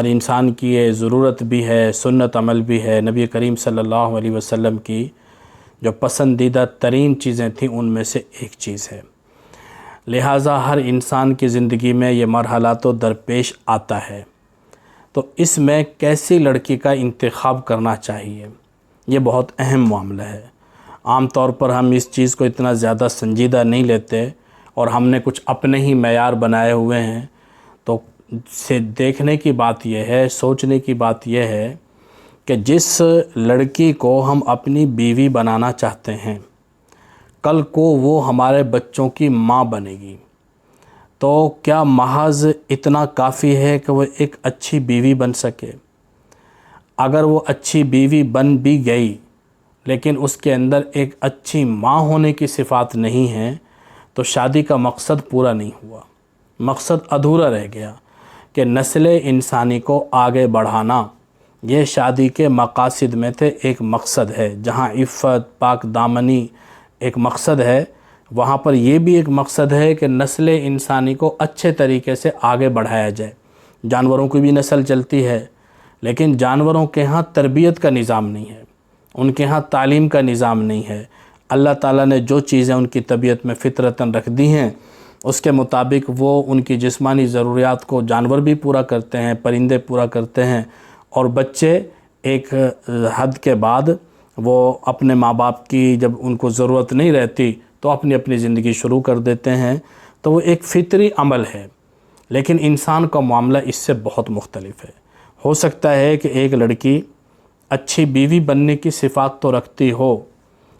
اور انسان کی یہ ضرورت بھی ہے، سنت عمل بھی ہے۔ نبی کریم صلی اللہ علیہ وسلم کی جو پسندیدہ ترین چیزیں تھیں ان میں سے ایک چیز ہے۔ لہٰذا ہر انسان کی زندگی میں یہ مرحلہ تو درپیش آتا ہے، تو اس میں کیسی لڑکی کا انتخاب کرنا چاہیے، یہ بہت اہم معاملہ ہے۔ عام طور پر ہم اس چیز کو اتنا زیادہ سنجیدہ نہیں لیتے اور ہم نے کچھ اپنے ہی معیار بنائے ہوئے ہیں۔ تو سے دیکھنے کی بات یہ ہے، سوچنے کی بات یہ ہے کہ جس لڑکی کو ہم اپنی بیوی بنانا چاہتے ہیں، کل کو وہ ہمارے بچوں کی ماں بنے گی، تو کیا محض اتنا کافی ہے کہ وہ ایک اچھی بیوی بن سکے؟ اگر وہ اچھی بیوی بن بھی گئی لیکن اس کے اندر ایک اچھی ماں ہونے کی صفات نہیں ہیں، تو شادی کا مقصد پورا نہیں ہوا، مقصد ادھورا رہ گیا کہ نسل انسانی کو آگے بڑھانا یہ شادی کے مقاصد میں سے ایک مقصد ہے۔ جہاں عفت، پاک دامنی ایک مقصد ہے، وہاں پر یہ بھی ایک مقصد ہے کہ نسل انسانی کو اچھے طریقے سے آگے بڑھایا جائے۔ جانوروں کی بھی نسل چلتی ہے، لیکن جانوروں کے ہاں تربیت کا نظام نہیں ہے، ان کے ہاں تعلیم کا نظام نہیں ہے۔ اللہ تعالیٰ نے جو چیزیں ان کی طبیعت میں فطرتاً رکھ دی ہیں، اس کے مطابق وہ ان کی جسمانی ضروریات کو جانور بھی پورا کرتے ہیں، پرندے پورا کرتے ہیں، اور بچے ایک حد کے بعد وہ اپنے ماں باپ کی جب ان کو ضرورت نہیں رہتی تو اپنی زندگی شروع کر دیتے ہیں۔ تو وہ ایک فطری عمل ہے، لیکن انسان کا معاملہ اس سے بہت مختلف ہے۔ ہو سکتا ہے کہ ایک لڑکی اچھی بیوی بننے کی صفات تو رکھتی ہو،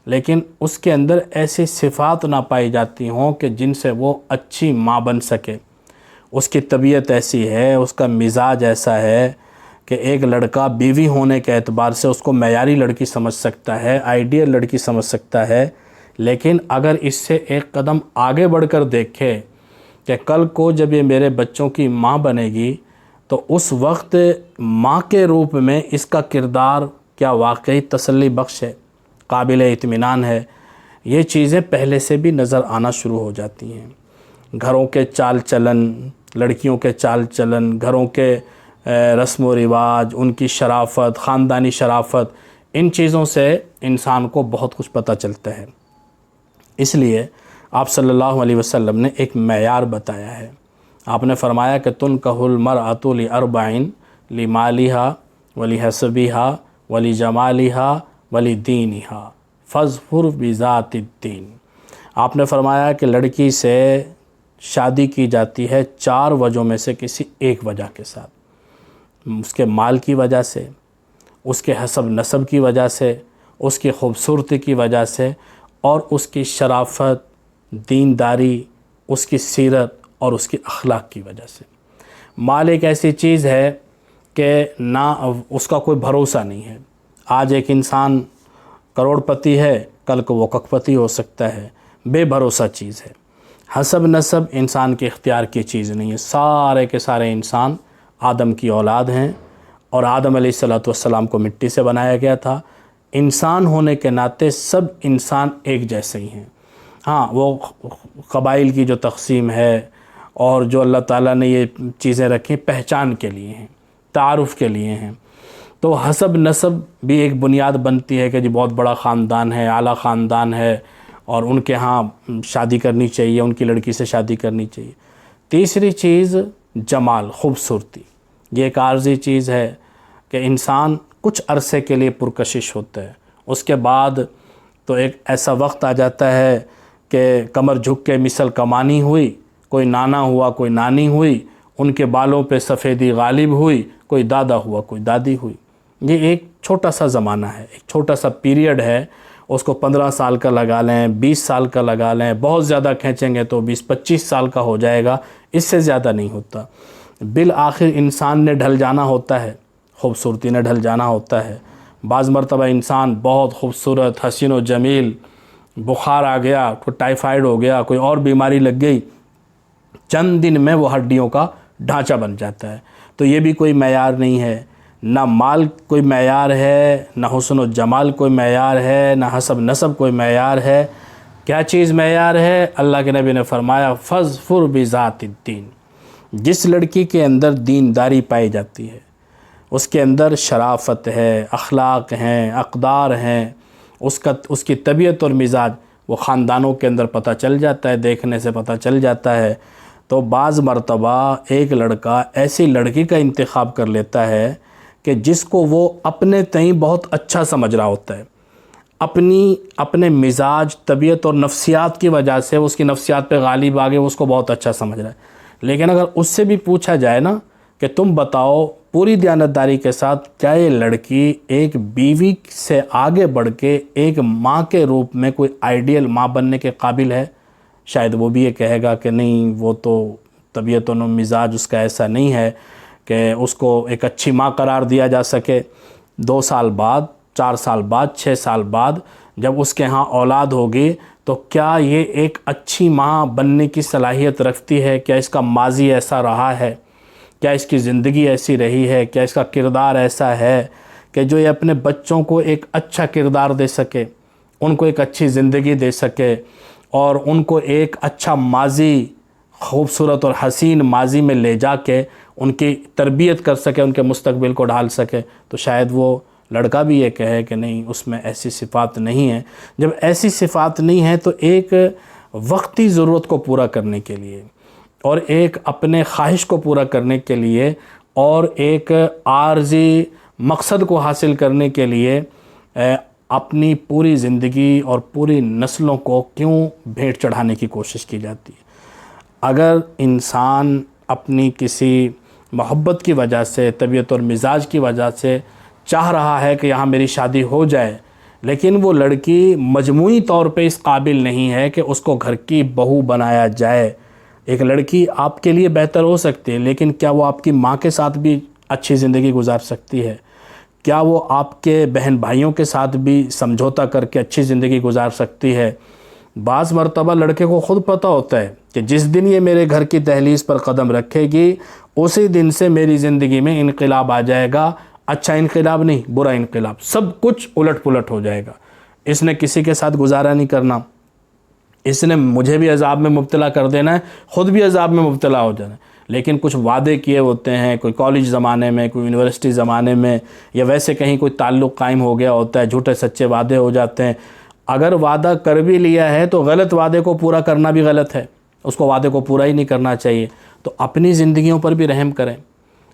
لیکن اس کے اندر ایسی صفات نہ پائی جاتی ہوں کہ جن سے وہ اچھی ماں بن سکے۔ اس کی طبیعت ایسی ہے، اس کا مزاج ایسا ہے کہ ایک لڑکا بیوی ہونے کے اعتبار سے اس کو معیاری لڑکی سمجھ سکتا ہے، آئیڈیل لڑکی سمجھ سکتا ہے، لیکن اگر اس سے ایک قدم آگے بڑھ کر دیکھے کہ کل کو جب یہ میرے بچوں کی ماں بنے گی تو اس وقت ماں کے روپ میں اس کا کردار کیا واقعی تسلی بخش ہے، قابل اطمینان ہے، یہ چیزیں پہلے سے بھی نظر آنا شروع ہو جاتی ہیں۔ گھروں کے چال چلن، لڑکیوں کے چال چلن، گھروں کے رسم و رواج، ان کی شرافت، خاندانی شرافت، ان چیزوں سے انسان کو بہت کچھ پتہ چلتا ہے۔ اس لیے آپ صلی اللہ علیہ وسلم نے ایک معیار بتایا ہے۔ آپ نے فرمایا کہ تنکح المرأۃ لأربع لمالها ولحسبها ولجمالها ولدینها فاظفر بذات الدین۔ آپ نے فرمایا کہ لڑکی سے شادی کی جاتی ہے 4 وجہوں میں سے کسی ایک وجہ کے ساتھ، اس کے مال کی وجہ سے، اس کے حسب نسب کی وجہ سے، اس کی خوبصورتی کی وجہ سے، اور اس کی شرافت، دینداری، اس کی سیرت اور اس کی اخلاق کی وجہ سے۔ مال ایک ایسی چیز ہے کہ نہ اس کا کوئی بھروسہ نہیں ہے۔ آج ایک انسان کروڑ پتی ہے، کل کو وہ کک پتی ہو سکتا ہے، بے بھروسہ چیز ہے۔ حسب نسب انسان کے اختیار کی چیز نہیں ہے۔ سارے کے سارے انسان آدم کی اولاد ہیں، اور آدم علیہ السلام کو مٹی سے بنایا گیا تھا۔ انسان ہونے کے ناطے سب انسان ایک جیسے ہی ہیں۔ ہاں، وہ قبائل کی جو تقسیم ہے اور جو اللہ تعالیٰ نے یہ چیزیں رکھی پہچان کے لیے ہیں، تعارف کے لیے ہیں، تو حسب نسب بھی ایک بنیاد بنتی ہے کہ جی بہت بڑا خاندان ہے، اعلیٰ خاندان ہے، اور ان کے ہاں شادی کرنی چاہیے، ان کی لڑکی سے شادی کرنی چاہیے۔ تیسری چیز جمال، خوبصورتی۔ یہ ایک عارضی چیز ہے کہ انسان کچھ عرصے کے لیے پرکشش ہوتا ہے، اس کے بعد تو ایک ایسا وقت آ جاتا ہے کہ کمر جھک کے مثل کمانی ہوئی، کوئی نانا ہوا، کوئی نانی ہوئی، ان کے بالوں پہ سفیدی غالب ہوئی، کوئی دادا ہوا، کوئی دادی ہوئی۔ یہ ایک چھوٹا سا زمانہ ہے، ایک چھوٹا سا پیریڈ ہے، اس کو 15 سال کا لگا لیں، 20 سال کا لگا لیں، بہت زیادہ کھینچیں گے تو 20-25 سال کا ہو جائے گا، اس سے زیادہ نہیں ہوتا۔ بالآخر انسان نے ڈھل جانا ہوتا ہے، خوبصورتی نے ڈھل جانا ہوتا ہے۔ بعض مرتبہ انسان بہت خوبصورت، حسین و جمیل، بخار آ گیا، کوئی ٹائیفائیڈ ہو گیا، کوئی اور بیماری لگ گئی، چند دن میں وہ ہڈیوں کا ڈھانچہ بن جاتا ہے۔ تو یہ بھی کوئی معیار نہیں ہے، نہ مال کوئی معیار ہے، نہ حسن و جمال کوئی معیار ہے، نہ حسب نسب کوئی معیار ہے۔ کیا چیز معیار ہے؟ اللہ کے نبی نے فرمایا فاظفر بذات الدین۔ جس لڑکی کے اندر دینداری پائی جاتی ہے، اس کے اندر شرافت ہے، اخلاق ہیں، اقدار ہیں، اس کی طبیعت اور مزاج وہ خاندانوں کے اندر پتہ چل جاتا ہے، دیکھنے سے پتہ چل جاتا ہے۔ تو بعض مرتبہ ایک لڑکا ایسی لڑکی کا انتخاب کر لیتا ہے کہ جس کو وہ اپنے تئیں بہت اچھا سمجھ رہا ہوتا ہے، اپنے مزاج، طبیعت اور نفسیات کی وجہ سے اس کی نفسیات پہ غالب آگے اس کو بہت اچھا سمجھ رہا ہے۔ لیکن اگر اس سے بھی پوچھا جائے نا کہ تم بتاؤ پوری دیانتداری کے ساتھ کیا یہ لڑکی ایک بیوی سے آگے بڑھ کے ایک ماں کے روپ میں کوئی آئیڈیل ماں بننے کے قابل ہے؟ شاید وہ بھی یہ کہے گا کہ نہیں، وہ تو طبیعت و مزاج اس کا ایسا نہیں ہے کہ اس کو ایک اچھی ماں قرار دیا جا سکے۔ 2 سال بعد، 4 سال بعد، 6 سال بعد جب اس کے ہاں اولاد ہوگی تو کیا یہ ایک اچھی ماں بننے کی صلاحیت رکھتی ہے؟ کیا اس کا ماضی ایسا رہا ہے؟ کیا اس کی زندگی ایسی رہی ہے؟ کیا اس کا کردار ایسا ہے کہ جو یہ اپنے بچوں کو ایک اچھا کردار دے سکے، ان کو ایک اچھی زندگی دے سکے اور ان کو ایک اچھا ماضی، خوبصورت اور حسین ماضی میں لے جا کے ان کی تربیت کر سکے، ان کے مستقبل کو ڈھال سکے؟ تو شاید وہ لڑکا بھی یہ کہے کہ نہیں، اس میں ایسی صفات نہیں ہیں۔ جب ایسی صفات نہیں ہیں تو ایک وقتی ضرورت کو پورا کرنے کے لیے اور ایک اپنے خواہش کو پورا کرنے کے لیے اور ایک عارضی مقصد کو حاصل کرنے کے لیے اپنی پوری زندگی اور پوری نسلوں کو کیوں بھیٹ چڑھانے کی کوشش کی جاتی ہے؟ اگر انسان اپنی کسی محبت کی وجہ سے، طبیعت اور مزاج کی وجہ سے چاہ رہا ہے کہ یہاں میری شادی ہو جائے، لیکن وہ لڑکی مجموعی طور پہ اس قابل نہیں ہے کہ اس کو گھر کی بہو بنایا جائے۔ ایک لڑکی آپ کے لیے بہتر ہو سکتی ہے، لیکن کیا وہ آپ کی ماں کے ساتھ بھی اچھی زندگی گزار سکتی ہے؟ کیا وہ آپ کے بہن بھائیوں کے ساتھ بھی سمجھوتا کر کے اچھی زندگی گزار سکتی ہے؟ بعض مرتبہ لڑکے کو خود پتہ ہوتا ہے کہ جس دن یہ میرے گھر کی دہلیز پر قدم رکھے گی اسی دن سے میری زندگی میں انقلاب آ جائے گا، اچھا انقلاب نہیں، برا انقلاب، سب کچھ الٹ پلٹ ہو جائے گا۔ اس نے کسی کے ساتھ گزارا نہیں کرنا، اس نے مجھے بھی عذاب میں مبتلا کر دینا ہے، خود بھی عذاب میں مبتلا ہو جانا ہے۔ لیکن کچھ وعدے کیے ہوتے ہیں، کوئی کالج زمانے میں، کوئی یونیورسٹی زمانے میں، یا ویسے کہیں کوئی تعلق قائم ہو گیا ہوتا ہے، جھوٹے سچے وعدے ہو جاتے ہیں۔ اگر وعدہ کر بھی لیا ہے تو غلط وعدے کو پورا کرنا بھی غلط ہے، اس کو وعدے کو پورا ہی نہیں کرنا چاہیے۔ تو اپنی زندگیوں پر بھی رحم کریں،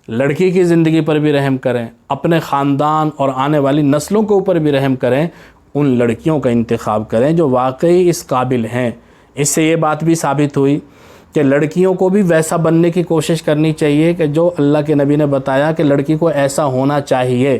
لڑکی کی زندگی پر بھی رحم کریں، اپنے خاندان اور آنے والی نسلوں کے اوپر بھی رحم کریں۔ ان لڑکیوں کا انتخاب کریں جو واقعی اس قابل ہیں۔ اس سے یہ بات بھی ثابت ہوئی کہ لڑکیوں کو بھی ویسا بننے کی کوشش کرنی چاہیے کہ جو اللہ کے نبی نے بتایا کہ لڑکی کو ایسا ہونا چاہیے،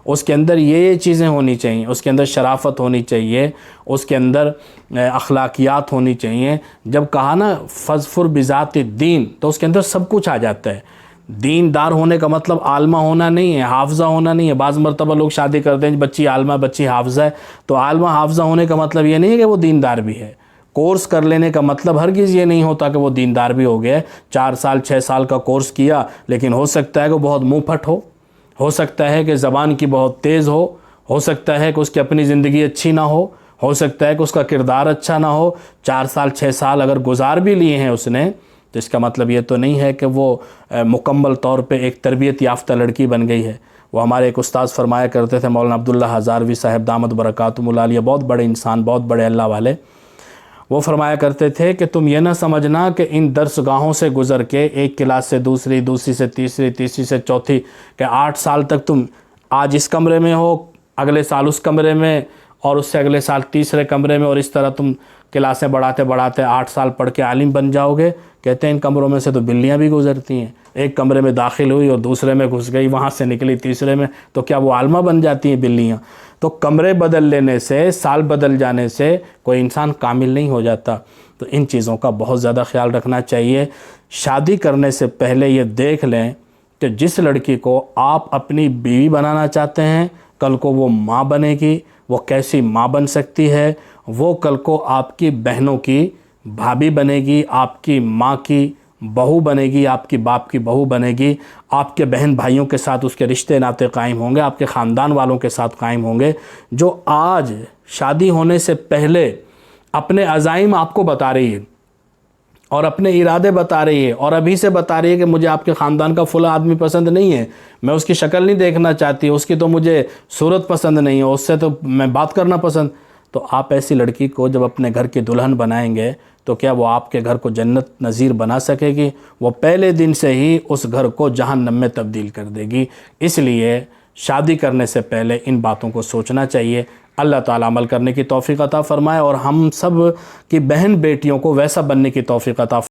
اس کے اندر یہ چیزیں ہونی چاہیے، اس کے اندر شرافت ہونی چاہیے، اس کے اندر اخلاقیات ہونی چاہیے۔ جب کہا نا فاظفر بذات الدین، تو اس کے اندر سب کچھ آ جاتا ہے۔ دیندار ہونے کا مطلب عالمہ ہونا نہیں ہے، حافظہ ہونا نہیں ہے۔ بعض مرتبہ لوگ شادی کرتے ہیں بچی عالمہ بچی حافظہ ہے، تو عالمہ حافظہ ہونے کا مطلب یہ نہیں ہے کہ وہ دیندار بھی ہے۔ کورس کر لینے کا مطلب ہرگز یہ نہیں ہوتا کہ وہ دیندار بھی ہو گئے۔ 4 سال 6 سال کا کورس کیا، لیکن ہو سکتا ہے کہ وہ بہت منہ پھٹ ہو سکتا ہے کہ زبان کی بہت تیز ہو سکتا ہے کہ اس کی اپنی زندگی اچھی نہ ہو سکتا ہے کہ اس کا کردار اچھا نہ ہو۔ 4 سال 6 سال اگر گزار بھی لیے ہیں اس نے، تو اس کا مطلب یہ تو نہیں ہے کہ وہ مکمل طور پہ ایک تربیت یافتہ لڑکی بن گئی ہے۔ وہ ہمارے ایک استاذ فرمایا کرتے تھے، مولانا عبداللہ ہزاروی صاحب دامت برکاتہم العالیہ، بہت بڑے انسان، بہت بڑے اللہ والے۔ وہ فرمایا کرتے تھے کہ تم یہ نہ سمجھنا کہ ان درس گاہوں سے گزر کے ایک کلاس سے دوسری، دوسری سے تیسری، تیسری سے چوتھی، کہ 8 سال تک تم آج اس کمرے میں ہو، اگلے سال اس کمرے میں، اور اس سے اگلے سال تیسرے کمرے میں، اور اس طرح تم کلاسیں بڑھاتے بڑھاتے 8 سال پڑھ کے عالم بن جاؤ گے۔ کہتے ہیں ان کمروں میں سے تو بلیاں بھی گزرتی ہیں، ایک کمرے میں داخل ہوئی اور دوسرے میں گھس گئی، وہاں سے نکلی تیسرے میں، تو کیا وہ عالمہ بن جاتی ہیں بلیاں؟ تو کمرے بدل لینے سے، سال بدل جانے سے کوئی انسان کامل نہیں ہو جاتا۔ تو ان چیزوں کا بہت زیادہ خیال رکھنا چاہیے۔ شادی کرنے سے پہلے یہ دیکھ لیں کہ جس لڑکی کو آپ اپنی بیوی بنانا چاہتے ہیں، کل کو وہ ماں بنے گی، وہ کیسی ماں بن سکتی ہے، وہ کل کو آپ کی بہنوں کی بھابھی بنے گی، آپ کی ماں کی بہو بنے گی، آپ کی باپ کی بہو بنے گی، آپ کے بہن بھائیوں کے ساتھ اس کے رشتے ناطے قائم ہوں گے، آپ کے خاندان والوں کے ساتھ قائم ہوں گے۔ جو آج شادی ہونے سے پہلے اپنے عزائم آپ کو بتا رہی ہے، اور اپنے ارادے بتا رہی ہے، اور ابھی سے بتا رہی ہے کہ مجھے آپ کے خاندان کا فلاں آدمی پسند نہیں ہے، میں اس کی شکل نہیں دیکھنا چاہتی، اس کی تو مجھے صورت پسند نہیں ہے، اس سے تو میں بات کرنا پسند، تو آپ ایسی لڑکی کو جب اپنے گھر کی دلہن بنائیں گے تو کیا وہ آپ کے گھر کو جنت نظیر بنا سکے گی؟ وہ پہلے دن سے ہی اس گھر کو جہنم میں تبدیل کر دے گی۔ اس لیے شادی کرنے سے پہلے ان باتوں کو سوچنا چاہیے۔ اللہ تعالیٰ عمل کرنے کی توفیق عطا فرمائے، اور ہم سب کی بہن بیٹیوں کو ویسا بننے کی توفیق عطا فرمائے۔